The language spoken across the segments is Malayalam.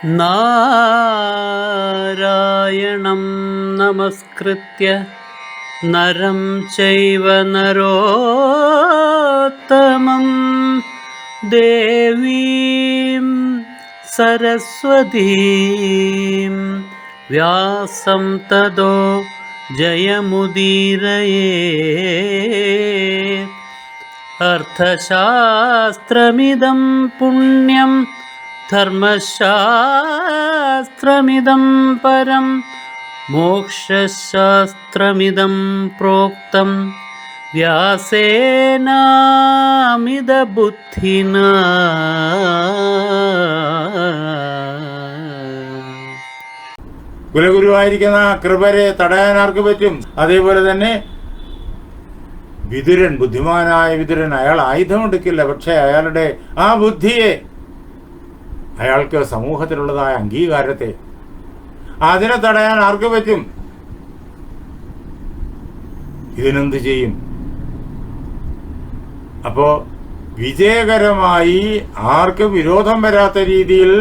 നാരായണം നമസ്കൃത്യ നരം ചൈവ നരോത്തമം ദേവീം സരസ്വതീം വ്യാസം തതോ ജയമുദീരയേ. അർത്ഥശാസ്ത്രമിദം പുണ്യം ധർമ്മശാസ്ത്രമിദം പരം മോക്ഷശാസ്ത്രമിദം പ്രോക്തം വ്യാസേനാമിത ബുദ്ധിനാ. കുലഗുരുവായിരിക്കുന്ന കൃപരെ തടയാൻ ആർക്ക് പറ്റും? അതേപോലെ തന്നെ വിതുരൻ, ബുദ്ധിമാനായ വിതുരൻ, അയാൾ ആയുധമെടുക്കില്ല. പക്ഷെ അയാളുടെ ആ ബുദ്ധിയെ, അയാൾക്ക് സമൂഹത്തിലുള്ളതായ അംഗീകാരത്തെ, അതിനെ തടയാൻ ആർക്ക് പറ്റും? ഇതിനെന്ത് ചെയ്യും? അപ്പോ വിജയകരമായി ആർക്കും വിരോധം വരാത്ത രീതിയിൽ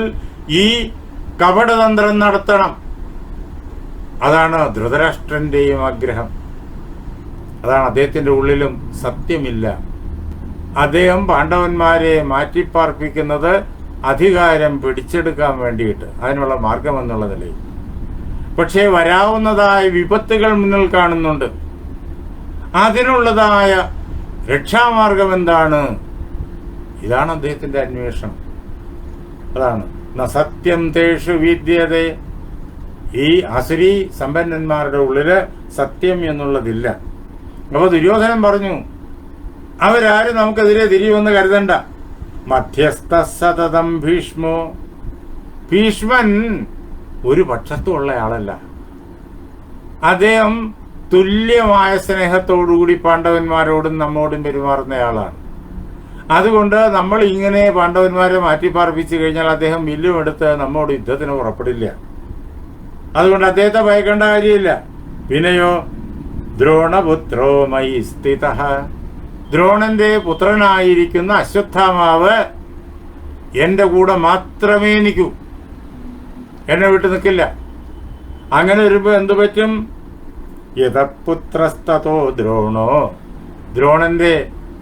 ഈ കപടതന്ത്രം നടത്തണം. അതാണ് ധൃതരാഷ്ട്രന്റെയും ആഗ്രഹം. അതാണ് അദ്ദേഹത്തിന്റെ ഉള്ളിലും സത്യമില്ല. അദ്ദേഹം പാണ്ഡവന്മാരെ മാറ്റിപ്പാർപ്പിക്കുന്നത് അധികാരം പിടിച്ചെടുക്കാൻ വേണ്ടിയിട്ട്, അതിനുള്ള മാർഗമെന്നുള്ള നിലയിൽ. പക്ഷേ വരാവുന്നതായ വിപത്തുകൾ മുന്നിൽ കാണുന്നുണ്ട്. അതിനുള്ളതായ രക്ഷാമാർഗം എന്താണ്? ഇതാണ് അദ്ദേഹത്തിന്റെ അന്വേഷണം. അതാണ് ന സത്യം തേഷു വിദ്യതേ. ഈ അസുരി സമ്പന്നന്മാരുടെ ഉള്ളില് സത്യം എന്നുള്ളതില്ല. അപ്പൊ ദുര്യോധനൻ പറഞ്ഞു, അവരാരും നമുക്കെതിരെ തിരിയുമെന്ന് കരുതണ്ട. മധ്യസ്ഥ സതതം ഭീഷ്മോ. ഭീഷ്മൻ ഒരു പക്ഷത്തുള്ള ആളല്ല. അദ്ദേഹം തുല്യമായ സ്നേഹത്തോടുകൂടി പാണ്ഡവന്മാരോടും നമ്മോടും പെരുമാറുന്നയാളാണ്. അതുകൊണ്ട് നമ്മൾ ഇങ്ങനെ പാണ്ഡവന്മാരെ മാറ്റിപ്പാർപ്പിച്ചു കഴിഞ്ഞാൽ അദ്ദേഹം വില്ലുമെടുത്ത് നമ്മോട് യുദ്ധത്തിന് പുറപ്പെടില്ല. അതുകൊണ്ട് അദ്ദേഹത്തെ ഭയക്കേണ്ട കാര്യമില്ല. പിന്നെയോ ദ്രോണപുത്രോ മയി സ്ഥിതഃ. ദ്രോണന്റെ പുത്രനായിരിക്കുന്ന അശ്വത്ഥാമാവ് എന്റെ കൂടെ മാത്രമേ നിൽക്കൂ, എന്നെ വിട്ടു നിൽക്കില്ല. അങ്ങനെ വരുമ്പോ എന്തു പറ്റും? യഥപുത്രസ്തോ ദ്രോണോ. ദ്രോണന്റെ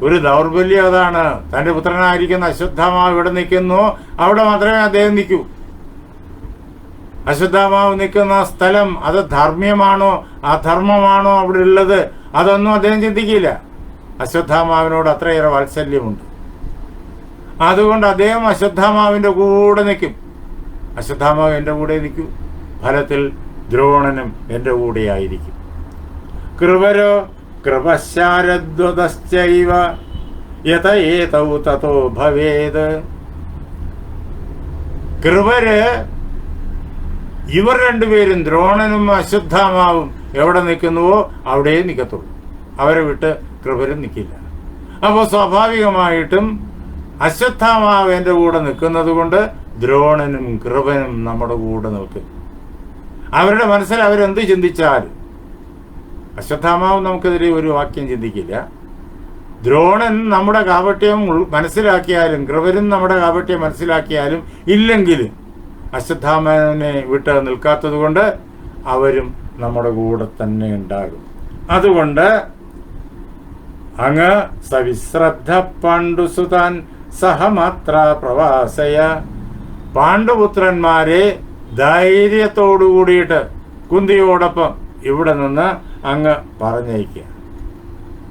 ഒരു ദൗർബല്യം അതാണ്. തന്റെ പുത്രനായിരിക്കുന്ന അശ്വത്ഥാമാവ് ഇവിടെ നിൽക്കുന്നു, അവിടെ മാത്രമേ അദ്ദേഹം നിൽക്കൂ. അശ്വത്ഥാമാവ് നിൽക്കുന്ന സ്ഥലം അത് ധർമ്മ്യമാണോ അധർമ്മമാണോ അവിടെ ഉള്ളത്, അതൊന്നും അദ്ദേഹം ചിന്തിക്കില്ല. അശ്വത്ഥാമാവിനോട് അത്രയേറെ വാത്സല്യമുണ്ട്. അതുകൊണ്ട് അദ്ദേഹം അശ്വത്ഥാമാവിന്റെ കൂടെ നിൽക്കും. അശ്വത്ഥാമാവ് എൻ്റെ കൂടെ നിൽക്കൂ. ഫലത്തിൽ ദ്രോണനും എൻ്റെ കൂടെയായിരിക്കും. കൃപരോ കൃപശാരദ്വതശ്ചൈവ യത ഏതൗ തതോ ഭവേത്. കൃപര് ഇവർ രണ്ടുപേരും, ദ്രോണനും അശ്വത്ഥാമാവും എവിടെ നിൽക്കുന്നുവോ അവിടെ നിൽക്കത്തുള്ളൂ. അവരെ വിട്ട് കൃപരും നിൽക്കില്ല. അപ്പോൾ സ്വാഭാവികമായിട്ടും അശ്വത്ഥാമാവ് എൻ്റെ കൂടെ നിൽക്കുന്നത് കൊണ്ട് ദ്രോണനും കൃപനും നമ്മുടെ കൂടെ നിൽക്കും. അവരുടെ മനസ്സിൽ അവരെന്ത് ചിന്തിച്ചാലും, അശ്വത്ഥാമാവ് നമുക്കെതിരെ ഒരു വാക്യം ചിന്തിക്കില്ല. ദ്രോണൻ നമ്മുടെ കാപട്യം മനസ്സിലാക്കിയാലും കൃപരും നമ്മുടെ കാപട്യം മനസ്സിലാക്കിയാലും ഇല്ലെങ്കിലും അശ്വത്ഥാമാവിനെ വിട്ട് നിൽക്കാത്തത് കൊണ്ട് അവരും നമ്മുടെ കൂടെ തന്നെ ഉണ്ടാകും. അതുകൊണ്ട് അങ്ങ് സവിശ്രദ്ധ പാണ്ഡുസുതാൻ സഹമാത്ര പ്രവാസയ. പാണ്ഡുപുത്രന്മാരെ ധൈര്യത്തോടുകൂടിയിട്ട് കുന്തിയോടൊപ്പം ഇവിടെ നിന്ന് അങ്ങ് പറഞ്ഞയക്കുക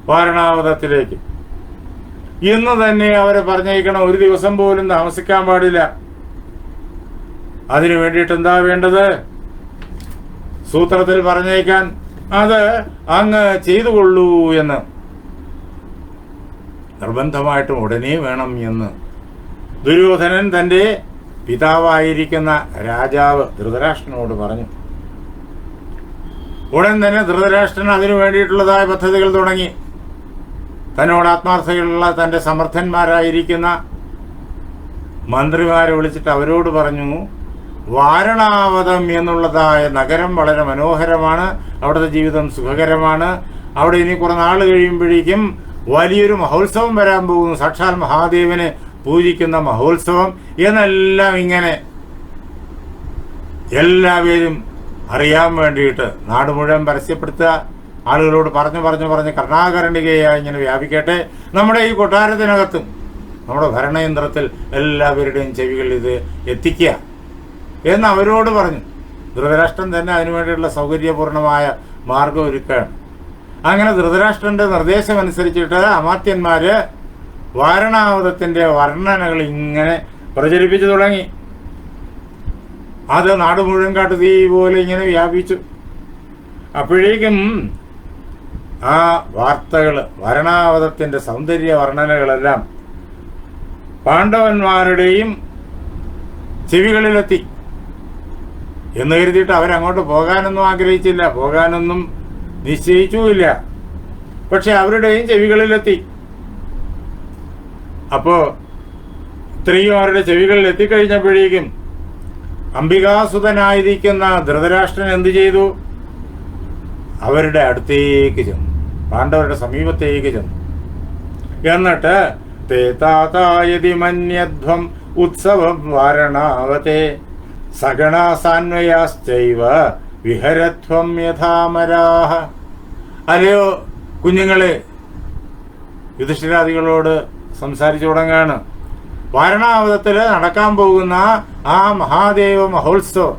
വാരണാവതത്തിലേക്ക്. ഇന്ന് തന്നെ അവരെ പറഞ്ഞയക്കണം. ഒരു ദിവസം പോലും താമസിക്കാൻ പാടില്ല. അതിനു വേണ്ടിയിട്ട് എന്താ വേണ്ടത്? സൂത്രത്തിൽ പറഞ്ഞേക്കാൻ അത് അങ്ങ് ചെയ്തുകൊള്ളൂ എന്ന് നിർബന്ധമായിട്ടും ഉടനെ വേണം എന്ന് ദുര്യോധനൻ തന്റെ പിതാവായിരിക്കുന്ന രാജാവ് ധൃതരാഷ്ട്രനോട് പറഞ്ഞു. ഉടൻ തന്നെ ധൃതരാഷ്ട്രൻ അതിനു വേണ്ടിയിട്ടുള്ളതായ പദ്ധതികൾ തുടങ്ങി. തന്നോട് ആത്മാർത്ഥതയുള്ള തന്റെ സമർത്ഥന്മാരായിരിക്കുന്ന മന്ത്രിമാരെ വിളിച്ചിട്ട് അവരോട് പറഞ്ഞു, വാരണാവതം എന്നുള്ളതായ നഗരം വളരെ മനോഹരമാണ്, അവിടുത്തെ ജീവിതം സുഖകരമാണ്. അവിടെ ഇനി കുറെ നാൾ കഴിയുമ്പോഴേക്കും വലിയൊരു മഹോത്സവം വരാൻ പോകുന്നു, സാക്ഷാൽ മഹാദേവനെ പൂജിക്കുന്ന മഹോത്സവം എന്നെല്ലാം ഇങ്ങനെ എല്ലാവരും അറിയാൻ വേണ്ടിയിട്ട് നാട് മുഴുവൻ പരസ്യപ്പെടുത്തുക, ആളുകളോട് പറഞ്ഞ് കർണാകരണികയായി ഇങ്ങനെ വ്യാപിക്കട്ടെ. നമ്മുടെ ഈ കൊട്ടാരത്തിനകത്തും നമ്മുടെ ഭരണയന്ത്രത്തിൽ എല്ലാവരുടെയും ചെവികളിൽ ഇത് എത്തിക്കുക എന്ന് അവരോട് പറഞ്ഞു. ധൃതരാഷ്ട്രൻ തന്നെ അതിനുവേണ്ടിയുള്ള സൗകര്യപൂർണമായ മാർഗം ഒരുക്കുകയാണ്. അങ്ങനെ ധൃതരാഷ്ട്രന്റെ നിർദ്ദേശമനുസരിച്ചിട്ട് അമാത്യന്മാര് വാരണാവതത്തിന്റെ വർണ്ണനകൾ ഇങ്ങനെ പ്രചരിപ്പിച്ചു തുടങ്ങി. അത് നാട് മുഴുവൻ കാട്ടുതീ പോലെ ഇങ്ങനെ വ്യാപിച്ചു. അപ്പോഴേക്കും ആ വാർത്തകൾ, വാരണാവതത്തിന്റെ സൗന്ദര്യ വർണ്ണനകളെല്ലാം പാണ്ഡവന്മാരുടെയും ചെവികളിലെത്തി എന്ന് കരുതിയിട്ട് അവരങ്ങോട്ട് പോകാനൊന്നും ആഗ്രഹിച്ചില്ല, പോകാനൊന്നും നിശ്ചയിച്ചുമില്ല. പക്ഷെ അവരുടെയും ചെവികളിലെത്തി. അപ്പോ ഇത്രയും അവരുടെ ചെവികളിൽ എത്തിക്കഴിഞ്ഞപ്പോഴേക്കും അംബികാസുതനായിരിക്കുന്ന ധൃതരാഷ്ട്രൻ എന്തു ചെയ്തു? അവരുടെ അടുത്തേക്ക് ചെന്നു, പാണ്ഡവരുടെ സമീപത്തേക്ക് ചെന്നു. എന്നിട്ട് തേ താതായതി മന്യധ്വം ഉത്സവം വാരണാവതേ സഗണാസാന്വയാശ്ചൈവ വിഹരധ്വം യഥാമരാഹ. അല്ലയോ കുഞ്ഞുങ്ങളെ, യുധിഷ്ഠിരാദികളോട് സംസാരിച്ചു തുടങ്ങാണ്. വാരണാവതത്തിൽ നടക്കാൻ പോകുന്ന ആ മഹാദേവ മഹോത്സവം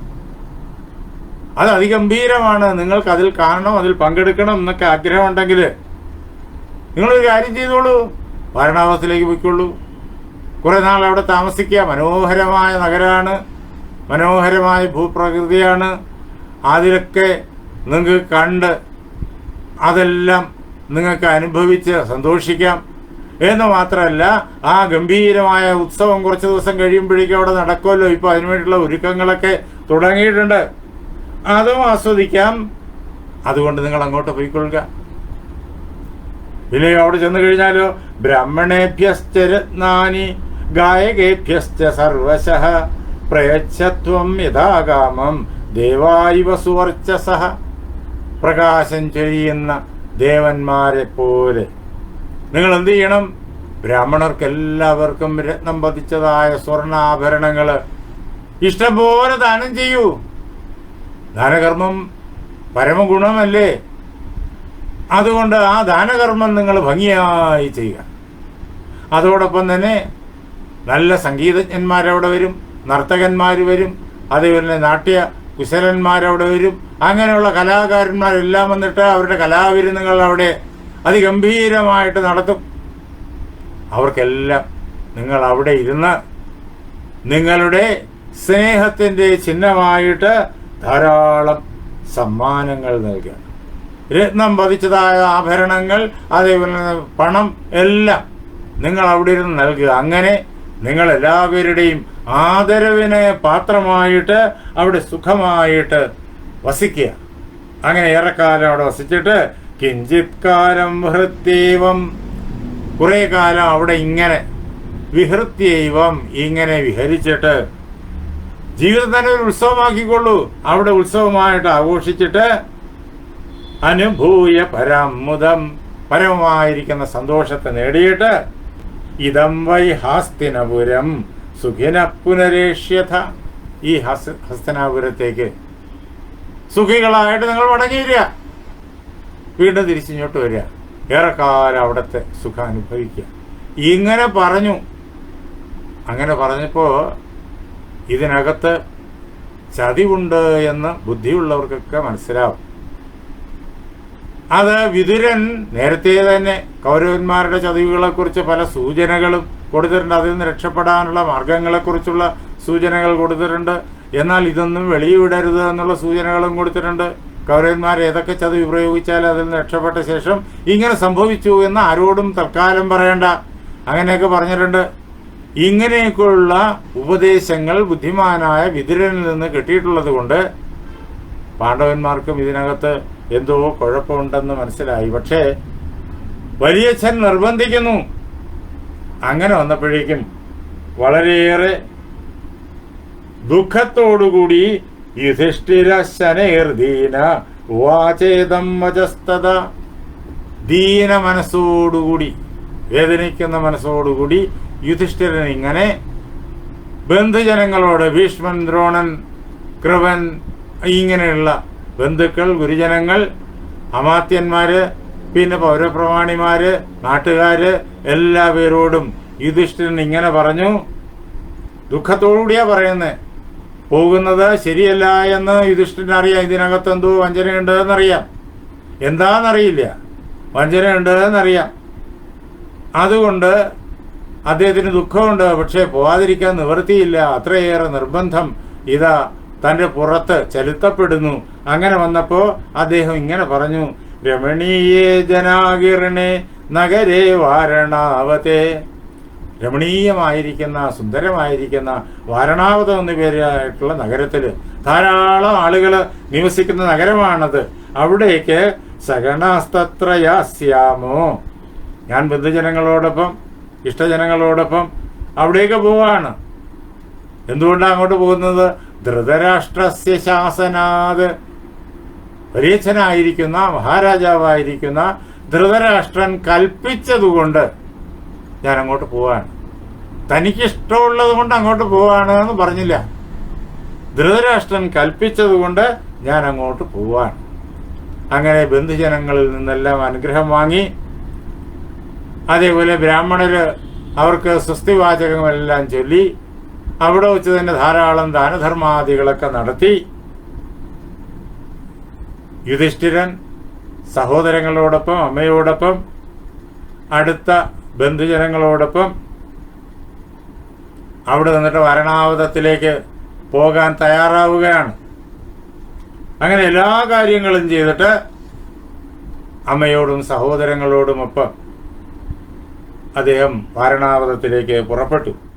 അത് അതിഗംഭീരമാണ്. നിങ്ങൾക്ക് അതിൽ കാണണം, അതിൽ പങ്കെടുക്കണം എന്നൊക്കെ ആഗ്രഹമുണ്ടെങ്കിൽ നിങ്ങളൊരു കാര്യം ചെയ്തോളൂ, വാരണാവതത്തിലേക്ക് പോയിക്കൊള്ളൂ. കുറെ നാൾ അവിടെ താമസിക്കുക. മനോഹരമായ നഗരമാണ്, മനോഹരമായ ഭൂപ്രകൃതിയാണ്. അതിലൊക്കെ നിങ്ങൾക്ക് കണ്ട് അതെല്ലാം നിങ്ങൾക്ക് അനുഭവിച്ച് സന്തോഷിക്കാം എന്ന് മാത്രമല്ല, ആ ഗംഭീരമായ ഉത്സവം കുറച്ച് ദിവസം കഴിയുമ്പോഴേക്കും അവിടെ നടക്കുമല്ലോ. ഇപ്പൊ അതിനുവേണ്ടിയുള്ള ഒരുക്കങ്ങളൊക്കെ തുടങ്ങിയിട്ടുണ്ട്, അതും ആസ്വദിക്കാം. അതുകൊണ്ട് നിങ്ങൾ അങ്ങോട്ട് പോയിക്കൊള്ളുക. പിന്നെ അവിടെ ചെന്ന് കഴിഞ്ഞാലോ, ബ്രാഹ്മണേഭ്യശ്ച രത്നാനി ഗായകേഭ്യശ്ച സർവശഃ പ്രയച്ഛത്വം യഥാകാമം ദേവായിവ സുവർച്ചസഃ. പ്രകാശം ചൊരിയുന്ന ദേവന്മാരെ പോലെ നിങ്ങൾ എന്ത് ചെയ്യണം? ബ്രാഹ്മണർക്കെല്ലാവർക്കും രത്നം പതിച്ചതായ സ്വർണ്ണാഭരണങ്ങൾ ഇഷ്ടംപോലെ ദാനം ചെയ്യൂ. ദാനകർമ്മം പരമഗുണമല്ലേ? അതുകൊണ്ട് ആ ദാനകർമ്മം നിങ്ങൾ ഭംഗിയായി ചെയ്യുക. അതോടൊപ്പം തന്നെ നല്ല സംഗീതജ്ഞന്മാരവിടെ വരും, നർത്തകന്മാർ വരും, അതേപോലെ നാട്യ കുശലന്മാരവിടെ വരും. അങ്ങനെയുള്ള കലാകാരന്മാരെല്ലാം വന്നിട്ട് അവരുടെ കലാവിരുന്നുകൾ അവിടെ അതിഗംഭീരമായിട്ട് നടത്തും. അവർക്കെല്ലാം നിങ്ങൾ അവിടെ ഇരുന്ന് നിങ്ങളുടെ സ്നേഹത്തിൻ്റെ ചിഹ്നമായിട്ട് ധാരാളം സമ്മാനങ്ങൾ നൽകുക. രത്നം പതിച്ചതായ ആഭരണങ്ങൾ, അതേപോലെ പണം എല്ലാം നിങ്ങൾ അവിടെ ഇരുന്ന് നൽകുക. അങ്ങനെ നിങ്ങൾ എല്ലാവരുടെയും ആദരവിന് പാത്രമായിട്ട് അവിടെ സുഖമായിട്ട് വസിക്കുക. അങ്ങനെ ഏറെക്കാലം അവിടെ വസിച്ചിട്ട് കിഞ്ചിത് കാലം വിഹൃത്യൈവം, കുറെ കാലം അവിടെ ഇങ്ങനെ വിഹൃത്യൈവം ഇങ്ങനെ വിഹരിച്ചിട്ട് ജീവിതം തന്നെ ഒരു ഉത്സവമാക്കിക്കൊള്ളൂ. അവിടെ ഉത്സവമായിട്ട് ആഘോഷിച്ചിട്ട് അനുഭൂയ പരമുദം, പരമമായിരിക്കുന്ന സന്തോഷത്തെ നേടിയിട്ട് ഇതം വൈ ഹാസ്തിനപുരം സുഖിന പുനരേഷ്യഥ, ഈ ഹസ്തനാപുരത്തേക്ക് സുഖികളായിട്ട് നിങ്ങൾ മടങ്ങിയിരിക്കുക, വീണ്ടും തിരിച്ചിങ്ങോട്ട് വരിക, ഏറെക്കാലം അവിടുത്തെ സുഖം അനുഭവിക്കുക. ഇങ്ങനെ പറഞ്ഞു. അങ്ങനെ പറഞ്ഞപ്പോൾ ഇതിനകത്ത് ചതിവുണ്ട് എന്ന് ബുദ്ധിയുള്ളവർക്കൊക്കെ മനസ്സിലാവും. അത് വിതുരൻ നേരത്തെ തന്നെ കൗരവന്മാരുടെ ചതിവുകളെക്കുറിച്ച് പല സൂചനകളും കൊടുത്തിട്ടുണ്ട്. അതിൽ നിന്ന് രക്ഷപ്പെടാനുള്ള മാർഗങ്ങളെക്കുറിച്ചുള്ള സൂചനകൾ കൊടുത്തിട്ടുണ്ട്. എന്നാൽ ഇതൊന്നും വെളിവിടരുത് എന്നുള്ള സൂചനകളും കൊടുത്തിട്ടുണ്ട്. കൗരവന്മാർ ഏതൊക്കെ ചതിവ് പ്രയോഗിച്ചാൽ അതിൽ നിന്ന് രക്ഷപ്പെട്ട ശേഷം ഇങ്ങനെ സംഭവിച്ചു എന്ന് ആരോടും തൽക്കാലം പറയണ്ട, അങ്ങനെയൊക്കെ പറഞ്ഞിട്ടുണ്ട്. ഇങ്ങനെയൊക്കെയുള്ള ഉപദേശങ്ങൾ ബുദ്ധിമാനായ വിതുരനിൽ നിന്ന് കിട്ടിയിട്ടുള്ളത് കൊണ്ട് പാണ്ഡവന്മാർക്കും ഇതിനകത്ത് എന്തോ കുഴപ്പമുണ്ടെന്ന് മനസ്സിലായി. പക്ഷേ വലിയച്ഛൻ നിർബന്ധിക്കുന്നു. അങ്ങനെ വന്നപ്പോഴേക്കും വളരെയേറെ ദുഃഖത്തോടുകൂടി യുധിഷ്ഠിര ശനൈർദീന വാചേതം വചസ്തത, ദീന മനസ്സോടുകൂടി, വേദനിക്കുന്ന മനസ്സോടുകൂടി യുധിഷ്ഠിരൻ ഇങ്ങനെ ബന്ധുജനങ്ങളോട്, ഭീഷ്മൻ, ദ്രോണൻ, കൃപൻ, ഇങ്ങനെയുള്ള ബന്ധുക്കൾ, ഗുരുജനങ്ങൾ, അമാത്യന്മാര്, പിന്നെ പൗരപ്രമാണിമാര്, നാട്ടുകാര്, എല്ലാ പേരോടും യുധിഷ്ഠിരൻ ഇങ്ങനെ പറഞ്ഞു. ദുഃഖത്തോടുകൂടിയാ പറയുന്നത്. പോകുന്നത് ശരിയല്ല എന്ന് യുധിഷ്ഠിരൻ അറിയാം. ഇതിനകത്ത് എന്തോ വഞ്ചനയുണ്ട് എന്നറിയാം. എന്താണെന്നറിയില്ല, വഞ്ചനയുണ്ട് എന്നറിയാം. അതുകൊണ്ട് അദ്ദേഹത്തിന് ദുഃഖമുണ്ട്. പക്ഷേ പോവാതിരിക്കാൻ നിവൃത്തിയില്ല. അത്രയേറെ നിർബന്ധം ഇതാ തൻ്റെ പുറത്ത് ചെലുത്തപ്പെടുന്നു. അങ്ങനെ വന്നപ്പോൾ അദ്ദേഹം ഇങ്ങനെ പറഞ്ഞു. രമണീയേ ജനാകിരണേ നഗരേ വാരണാവതേ. രമണീയമായിരിക്കുന്ന, സുന്ദരമായിരിക്കുന്ന വാരണാവതം എന്നു പേരായിട്ടുള്ള നഗരത്തിൽ ധാരാളം ആളുകൾ നിവസിക്കുന്ന നഗരമാണത്. അവിടേക്ക് സഗണസ്തത്രയാസ്യാമോ, ഞാൻ ബന്ധുജനങ്ങളോടൊപ്പം, ഇഷ്ടജനങ്ങളോടൊപ്പം അവിടേക്ക് പോവാണ്. എന്തുകൊണ്ടാണ് അങ്ങോട്ട് പോകുന്നത്? ധൃതരാഷ്ട്രസ്യ ശാസനാത്, പരീക്ഷനായിരിക്കുന്ന, മഹാരാജാവായിരിക്കുന്ന ധൃതരാഷ്ട്രൻ കൽപ്പിച്ചതുകൊണ്ട് ഞാൻ അങ്ങോട്ട് പോവാണ്. തനിക്കിഷ്ടമുള്ളത് കൊണ്ട് അങ്ങോട്ട് പോവാണ് എന്ന് പറഞ്ഞില്ല. ധൃതരാഷ്ട്രൻ കൽപ്പിച്ചതുകൊണ്ട് ഞാൻ അങ്ങോട്ട് പോവാണ്. അങ്ങനെ ബന്ധുജനങ്ങളിൽ നിന്നെല്ലാം അനുഗ്രഹം വാങ്ങി. അതേപോലെ ബ്രാഹ്മണര് അവർക്ക് സ്വസ്തിവാചകമെല്ലാം ചൊല്ലി അവിടെ വെച്ച് തന്നെ ധാരാളം ദാനധർമാദികളൊക്കെ നടത്തി. യുധിഷ്ഠിരൻ സഹോദരങ്ങളോടൊപ്പം, അമ്മയോടൊപ്പം, അടുത്ത ബന്ധുജനങ്ങളോടൊപ്പം അവിടെ നിന്നിട്ട് വാരണാവതത്തിലേക്ക് പോകാൻ തയ്യാറാവുകയാണ്. അങ്ങനെ എല്ലാ കാര്യങ്ങളും ചെയ്തിട്ട് അമ്മയോടും സഹോദരങ്ങളോടുമൊപ്പം അദ്ദേഹം വാരണാവതത്തിലേക്ക് പുറപ്പെട്ടു.